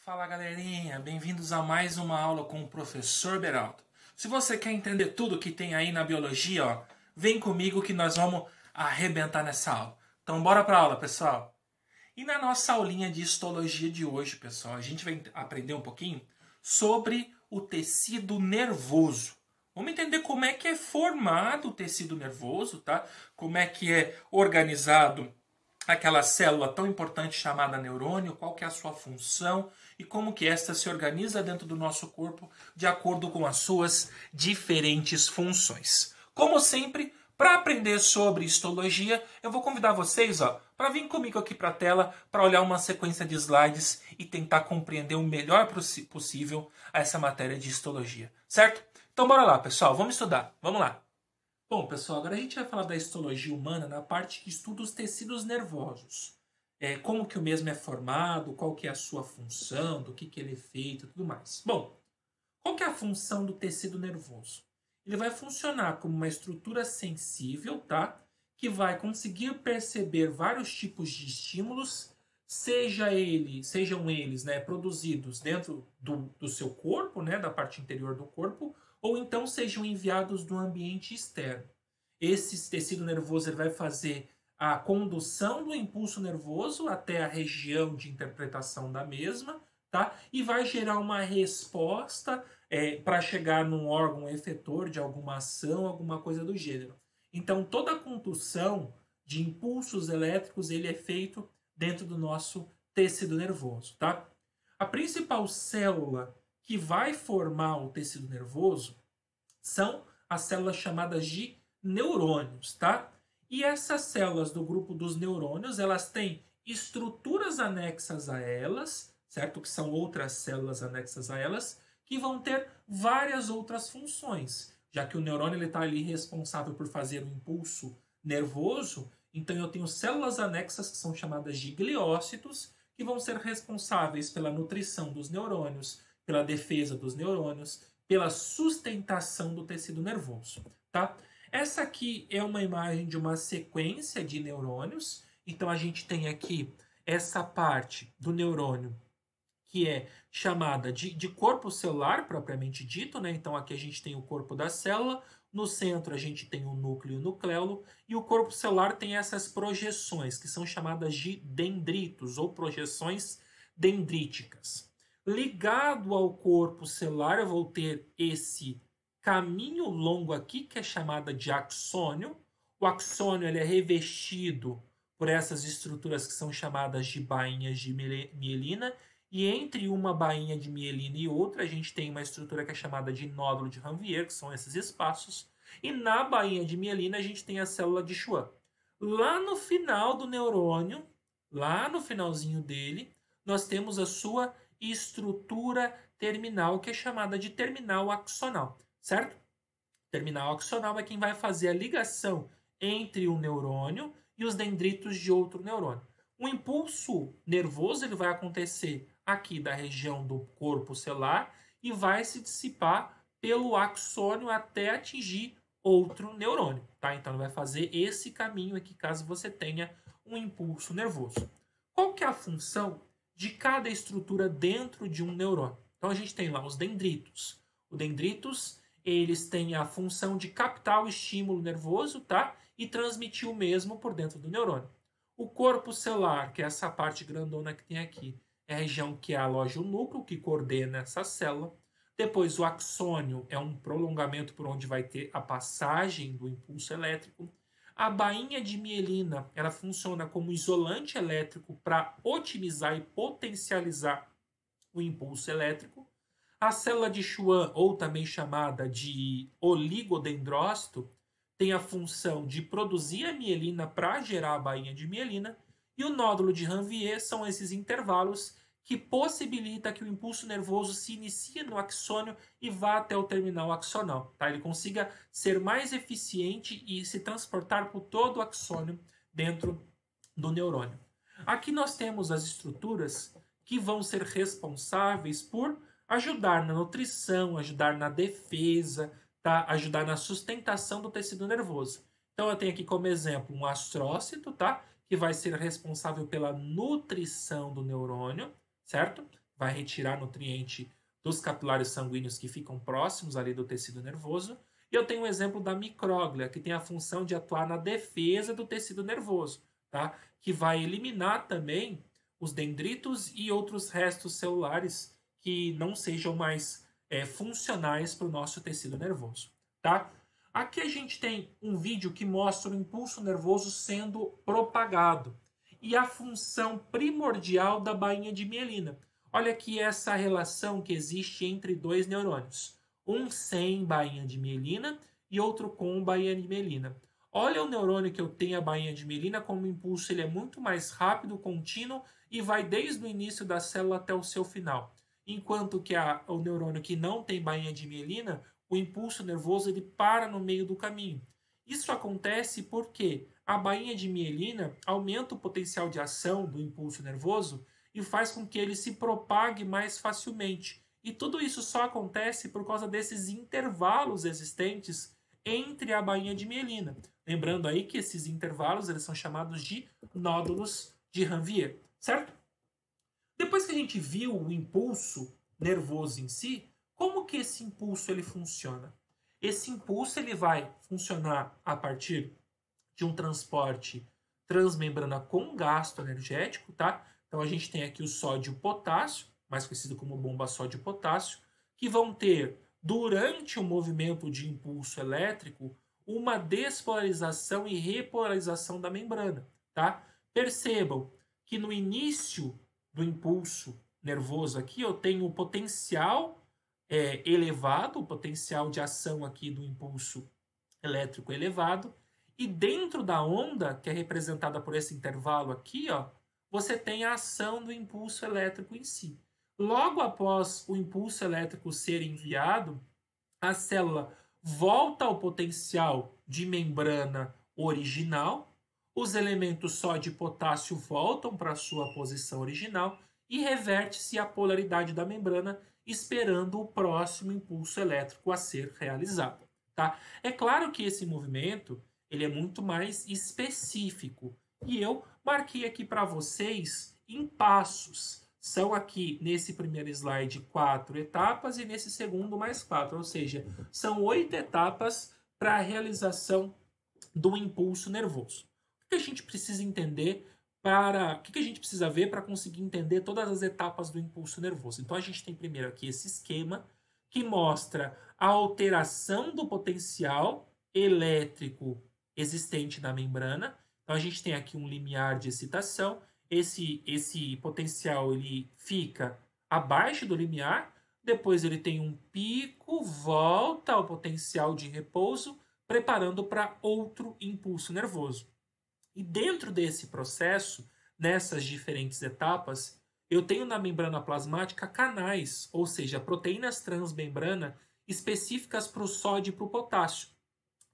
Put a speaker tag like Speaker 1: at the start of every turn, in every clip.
Speaker 1: Fala galerinha, bem-vindos a mais uma aula com o professor Beraldo. Se você quer entender tudo que tem aí na biologia, vem comigo que nós vamos arrebentar nessa aula. Então bora pra aula, pessoal. E na nossa aulinha de histologia de hoje, pessoal, a gente vai aprender um pouquinho sobre o tecido nervoso. Vamos entender como é que é formado o tecido nervoso, tá? Como é que é organizado aquela célula tão importante chamada neurônio, qual que é a sua função e como que esta se organiza dentro do nosso corpo de acordo com as suas diferentes funções. Como sempre, para aprender sobre histologia, eu vou convidar vocês para vir comigo aqui para a tela para olhar uma sequência de slides e tentar compreender o melhor possível essa matéria de histologia, certo? Então bora lá, pessoal, vamos estudar, vamos lá. Bom, pessoal, agora a gente vai falar da histologia humana na parte que estuda os tecidos nervosos. Como que o mesmo é formado, qual que é a sua função, do que ele é feito e tudo mais. Bom, qual que é a função do tecido nervoso? Ele vai funcionar como uma estrutura sensível, tá? Que vai conseguir perceber vários tipos de estímulos, sejam eles produzidos dentro do seu corpo, da parte interior do corpo, ou então sejam enviados do ambiente externo. Esse tecido nervoso ele vai fazer a condução do impulso nervoso até a região de interpretação da mesma, tá? E vai gerar uma resposta para chegar num órgão efetor de alguma ação, alguma coisa do gênero. Então, toda a condução de impulsos elétricos ele é feito dentro do nosso tecido nervoso, tá? A principal célula que vai formar o tecido nervoso são as células chamadas de neurônios, tá? E essas células do grupo dos neurônios, elas têm estruturas anexas a elas, certo? Que são outras células anexas a elas, que vão ter várias outras funções. Já que o neurônio está ali responsável por fazer o impulso nervoso, então eu tenho células anexas que são chamadas de gliócitos, que vão ser responsáveis pela nutrição dos neurônios, pela defesa dos neurônios, pela sustentação do tecido nervoso, tá? Essa aqui é uma imagem de uma sequência de neurônios. Então a gente tem aqui essa parte do neurônio que é chamada de corpo celular propriamente dito, né? Então aqui a gente tem o corpo da célula, no centro a gente tem o núcleo e o nucleolo, e o corpo celular tem essas projeções que são chamadas de dendritos ou projeções dendríticas. Ligado ao corpo celular, eu vou ter esse caminho longo aqui, que é chamado de axônio. O axônio ele é revestido por essas estruturas que são chamadas de bainhas de mielina, e entre uma bainha de mielina e outra, a gente tem uma estrutura que é chamada de nódulo de Ranvier, que são esses espaços, e na bainha de mielina a gente tem a célula de Schwann. Lá no final do neurônio, lá no finalzinho dele, nós temos a sua estrutura terminal, que é chamada de terminal axonal, certo? Terminal axonal é quem vai fazer a ligação entre o neurônio e os dendritos de outro neurônio. O impulso nervoso ele vai acontecer aqui da região do corpo celular e vai se dissipar pelo axônio até atingir outro neurônio, tá? Então ele vai fazer esse caminho aqui caso você tenha um impulso nervoso. Qual que é a função de cada estrutura dentro de um neurônio? Então a gente tem lá os dendritos. Os dendritos, eles têm a função de captar o estímulo nervoso, tá? E transmitir o mesmo por dentro do neurônio. O corpo celular, que é essa parte grandona que tem aqui, é a região que aloja o núcleo, que coordena essa célula. Depois o axônio é um prolongamento por onde vai ter a passagem do impulso elétrico. A bainha de mielina, ela funciona como isolante elétrico para otimizar e potencializar o impulso elétrico. A célula de Schwann, ou também chamada de oligodendrócito, tem a função de produzir a mielina para gerar a bainha de mielina. E o nódulo de Ranvier são esses intervalos que possibilita que o impulso nervoso se inicie no axônio e vá até o terminal axonal. Tá? Ele consiga ser mais eficiente e se transportar por todo o axônio dentro do neurônio. Aqui nós temos as estruturas que vão ser responsáveis por ajudar na nutrição, ajudar na defesa, tá? Ajudar na sustentação do tecido nervoso. Então eu tenho aqui como exemplo um astrócito, tá? Que vai ser responsável pela nutrição do neurônio, certo? vai retirar nutriente dos capilares sanguíneos que ficam próximos ali do tecido nervoso. E eu tenho um exemplo da micróglia, que tem a função de atuar na defesa do tecido nervoso, tá? Que vai eliminar também os dendritos e outros restos celulares que não sejam mais funcionais para o nosso tecido nervoso, tá? Aqui a gente tem um vídeo que mostra o impulso nervoso sendo propagado e a função primordial da bainha de mielina. Olha aqui essa relação que existe entre dois neurônios. Um sem bainha de mielina e outro com bainha de mielina. Olha o neurônio que eu tenho a bainha de mielina, como o impulso ele é muito mais rápido, contínuo e vai desde o início da célula até o seu final. Enquanto que o neurônio que não tem bainha de mielina, o impulso nervoso ele para no meio do caminho. Isso acontece porque a bainha de mielina aumenta o potencial de ação do impulso nervoso e faz com que ele se propague mais facilmente. E tudo isso só acontece por causa desses intervalos existentes entre a bainha de mielina. Lembrando aí que esses intervalos eles são chamados de nódulos de Ranvier, certo? Depois que a gente viu o impulso nervoso em si, como que esse impulso ele funciona? Esse impulso ele vai funcionar a partir de um transporte transmembrana com gasto energético, tá? Então a gente tem aqui o sódio e o potássio, mais conhecido como bomba sódio-potássio, que vão ter, durante o movimento de impulso elétrico, uma despolarização e repolarização da membrana, tá? Percebam que no início do impulso nervoso aqui eu tenho o potencial elevado, o potencial de ação aqui do impulso elétrico elevado, e dentro da onda, que é representada por esse intervalo aqui, ó, você tem a ação do impulso elétrico em si. Logo após o impulso elétrico ser enviado, a célula volta ao potencial de membrana original, os elementos sódio e potássio voltam para a sua posição original e reverte-se a polaridade da membrana, esperando o próximo impulso elétrico a ser realizado. Tá? É claro que esse movimento ele é muito mais específico e eu marquei aqui para vocês em passos. São aqui, nesse primeiro slide, 4 etapas e nesse segundo mais 4, ou seja, são 8 etapas para a realização do impulso nervoso. O que a gente precisa entender o que a gente precisa ver para conseguir entender todas as etapas do impulso nervoso? Então a gente tem primeiro aqui esse esquema que mostra a alteração do potencial elétrico existente na membrana. Então a gente tem aqui um limiar de excitação. Esse potencial ele fica abaixo do limiar, depois ele tem um pico, volta ao potencial de repouso, preparando para outro impulso nervoso. E dentro desse processo, nessas diferentes etapas, eu tenho na membrana plasmática canais, ou seja, proteínas transmembrana específicas para o sódio e para o potássio,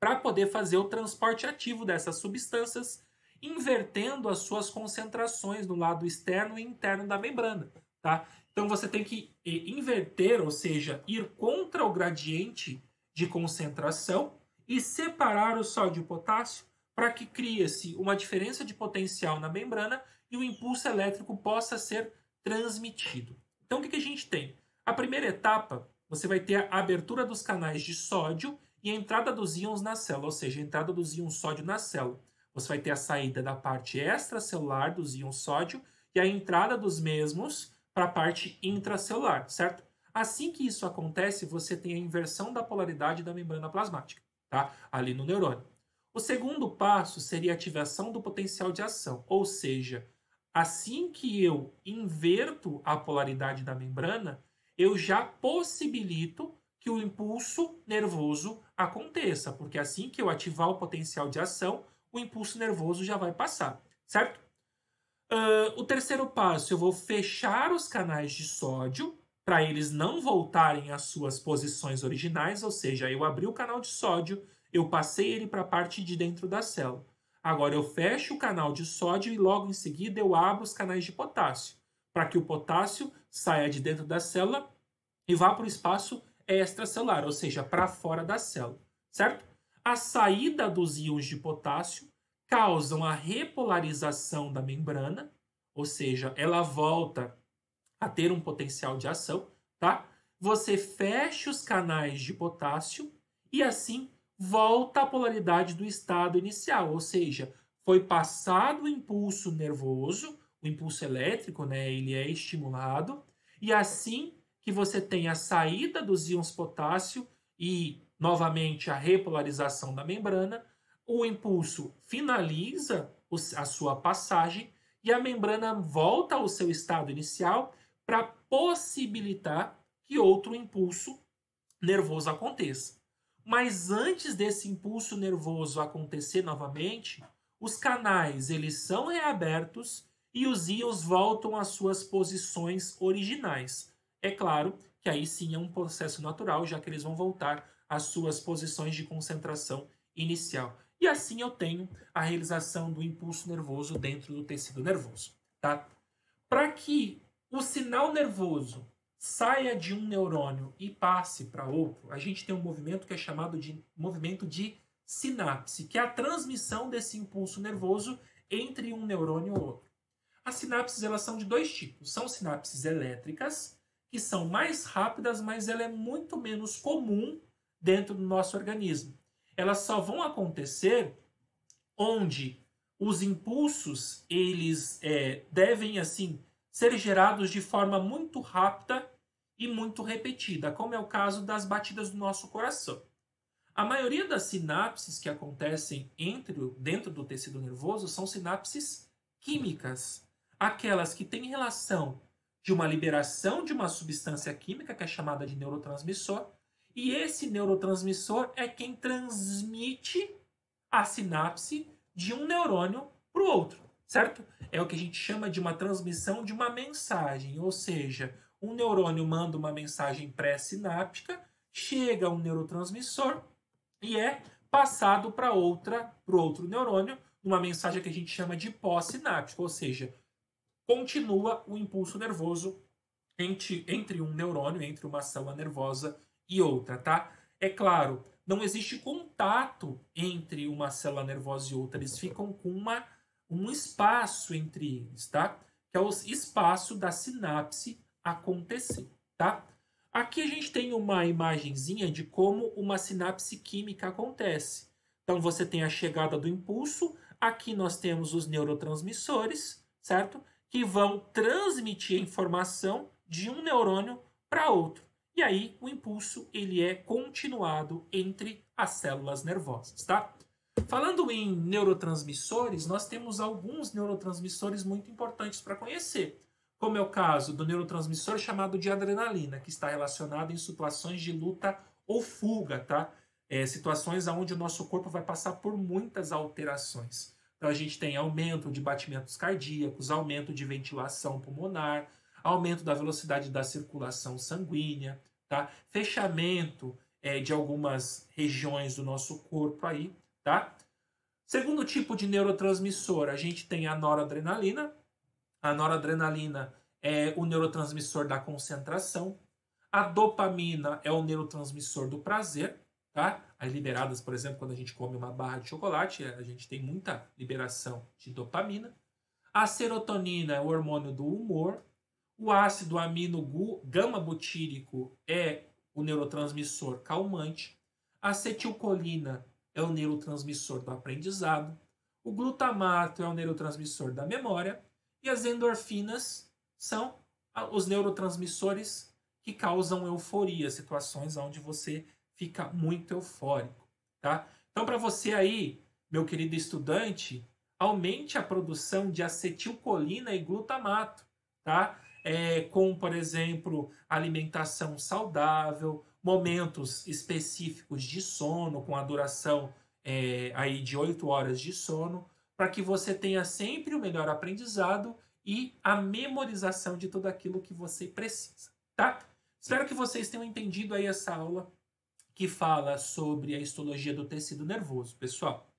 Speaker 1: para poder fazer o transporte ativo dessas substâncias, invertendo as suas concentrações no lado externo e interno da membrana. Tá? Então você tem que inverter, ou seja, ir contra o gradiente de concentração e separar o sódio e o potássio para que crie-se uma diferença de potencial na membrana e o impulso elétrico possa ser transmitido. Então, o que a gente tem? A primeira etapa, você vai ter a abertura dos canais de sódio e a entrada dos íons na célula, ou seja, a entrada dos íons sódio na célula. Você vai ter a saída da parte extracelular dos íons sódio e a entrada dos mesmos para a parte intracelular, certo? Assim que isso acontece, você tem a inversão da polaridade da membrana plasmática, tá? Ali no neurônio. O segundo passo seria a ativação do potencial de ação, ou seja, assim que eu inverto a polaridade da membrana, eu já possibilito que o impulso nervoso aconteça, porque assim que eu ativar o potencial de ação, o impulso nervoso já vai passar, certo? O terceiro passo, eu vou fechar os canais de sódio para eles não voltarem às suas posições originais, ou seja, eu abri o canal de sódio, eu passei ele para a parte de dentro da célula. Agora eu fecho o canal de sódio e logo em seguida eu abro os canais de potássio, para que o potássio saia de dentro da célula e vá para o espaço extracelular, ou seja, para fora da célula, certo? A saída dos íons de potássio causam a repolarização da membrana, ou seja, ela volta a ter um potencial de ação, tá? Você fecha os canais de potássio e assim volta à polaridade do estado inicial, ou seja, foi passado o impulso nervoso, o impulso elétrico, né, ele é estimulado, e assim que você tem a saída dos íons potássio e novamente a repolarização da membrana, o impulso finaliza a sua passagem e a membrana volta ao seu estado inicial para possibilitar que outro impulso nervoso aconteça. Mas antes desse impulso nervoso acontecer novamente, os canais eles são reabertos e os íons voltam às suas posições originais. É claro que aí sim é um processo natural, já que eles vão voltar às suas posições de concentração inicial. E assim eu tenho a realização do impulso nervoso dentro do tecido nervoso. Tá? Para que o sinal nervoso saia de um neurônio e passe para outro, a gente tem um movimento que é chamado de movimento de sinapse, que é a transmissão desse impulso nervoso entre um neurônio e outro. As sinapses elas são de dois tipos. São sinapses elétricas, que são mais rápidas, mas ela é muito menos comum dentro do nosso organismo. Elas só vão acontecer onde os impulsos eles devem assim ser gerados de forma muito rápida e muito repetida, como é o caso das batidas do nosso coração. A maioria das sinapses que acontecem dentro do tecido nervoso são sinapses químicas, aquelas que têm relação de uma liberação de uma substância química que é chamada de neurotransmissor, e esse neurotransmissor é quem transmite a sinapse de um neurônio para o outro, certo? É o que a gente chama de uma transmissão de uma mensagem, ou seja, um neurônio manda uma mensagem pré-sináptica, chega um neurotransmissor e é passado para o outro neurônio, uma mensagem que a gente chama de pós-sináptica, ou seja, continua o impulso nervoso entre um neurônio, entre uma célula nervosa e outra, tá? É claro, não existe contato entre uma célula nervosa e outra, eles ficam com um espaço entre eles, tá? Que é o espaço da sinapse acontecer, tá? Aqui a gente tem uma imagenzinha de como uma sinapse química acontece. Então você tem a chegada do impulso, aqui nós temos os neurotransmissores, certo? Que vão transmitir a informação de um neurônio para outro. E aí o impulso ele é continuado entre as células nervosas, tá? Falando em neurotransmissores, nós temos alguns neurotransmissores muito importantes para conhecer, como é o caso do neurotransmissor chamado de adrenalina, que está relacionado em situações de luta ou fuga, tá? Situações onde o nosso corpo vai passar por muitas alterações. Então a gente tem aumento de batimentos cardíacos, aumento de ventilação pulmonar, aumento da velocidade da circulação sanguínea, tá? Fechamento de algumas regiões do nosso corpo aí, tá? Segundo tipo de neurotransmissor, a gente tem a noradrenalina. A noradrenalina é o neurotransmissor da concentração. A dopamina é o neurotransmissor do prazer, tá? As liberadas, por exemplo, quando a gente come uma barra de chocolate, a gente tem muita liberação de dopamina. A serotonina é o hormônio do humor. O ácido amino gama-butírico é o neurotransmissor calmante. A acetilcolina é o neurotransmissor do aprendizado. O glutamato é o neurotransmissor da memória. E as endorfinas são os neurotransmissores que causam euforia, situações onde você fica muito eufórico, tá? Então, para você aí, meu querido estudante, aumente a produção de acetilcolina e glutamato, tá? Com, por exemplo, alimentação saudável, momentos específicos de sono, com a duração aí de 8 horas de sono, para que você tenha sempre o melhor aprendizado e a memorização de tudo aquilo que você precisa, tá? Espero que vocês tenham entendido aí essa aula que fala sobre a histologia do tecido nervoso, pessoal.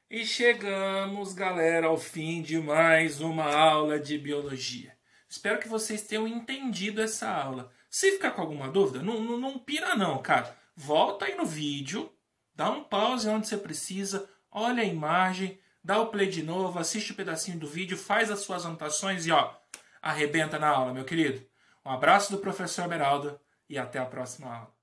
Speaker 1: E chegamos, galera, ao fim de mais uma aula de biologia. Espero que vocês tenham entendido essa aula. Se ficar com alguma dúvida, não pira não, cara. Volta aí no vídeo, dá um pause onde você precisa, olha a imagem, dá o play de novo, assiste um pedacinho do vídeo, faz as suas anotações e ó, arrebenta na aula, meu querido. Um abraço do professor Beraldo e até a próxima aula.